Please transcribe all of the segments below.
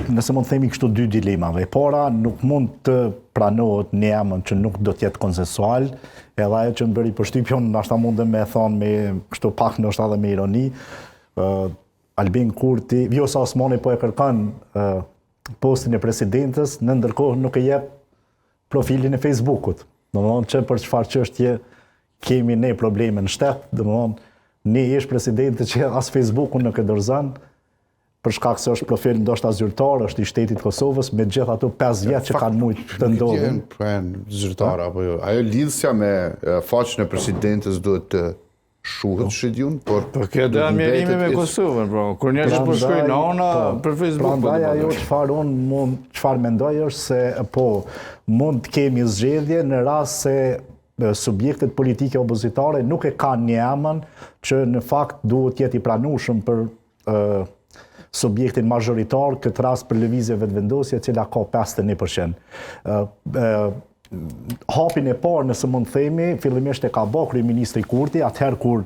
nëse mund të themi kështu dy dilemave. Para, nuk mund të pranohet një emër që nuk do të jetë konsensual, edhe ajo që më bëri përshtypjen, ndoshta mundem me thonë me kështu pak ndoshta edhe me ironi, Albin Kurti, Vjosa Osmani po e kërkon postin e presidentes, në ndërkohë nuk e jep profilin e Facebookut. Domethënë që për çfarë çështje kemi ne probleme në shtet, domethënë ne ish presidente që as Facebookun nuk e dorëzon, për shkak se është profil ndoshta zyrtar, është i shtetit Kosovës, me gjithë ato 5 vjet që kanë mujt të ndodhin. Zyrtar apo jo. Ajo lidhja me faqen e presidentes duhet të shuhet shidjun, por kjo do admirimi me Kosovën, kur njerëzit po shkruajnë nona për Facebook. Prandaj ajo çfarë mendoj është se mund të kemi zgjedhje në rast se subjektet politike opozitare nuk e kanë një emër që në fakt duhet jetë i pranueshëm për subjektin majoritar, këtë rast për lëvizje vetëvendosje, e cila ka 51%. Hapin e parë, nëse mund të themi, fillimisht e ka bërë kryeministri Kurti, atëherë kur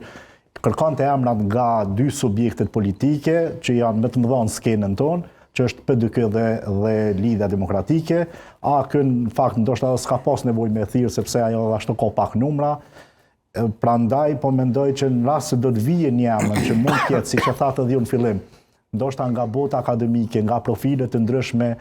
kërkonte emrat nga dy subjektet politike që janë më të mëdha në skenën tonë, që është PDK dhe Lidhja Demokratike, në fakt ndoshta s'ka pas nevojë me thirrë sepse ajo ashtu ka pak numra. Prandaj po mendoj që në rast se do të vijë një emër që mund të jetë, siç e thatë edhe në fillim, ndoshta nga bota akademike, nga profile të ndryshme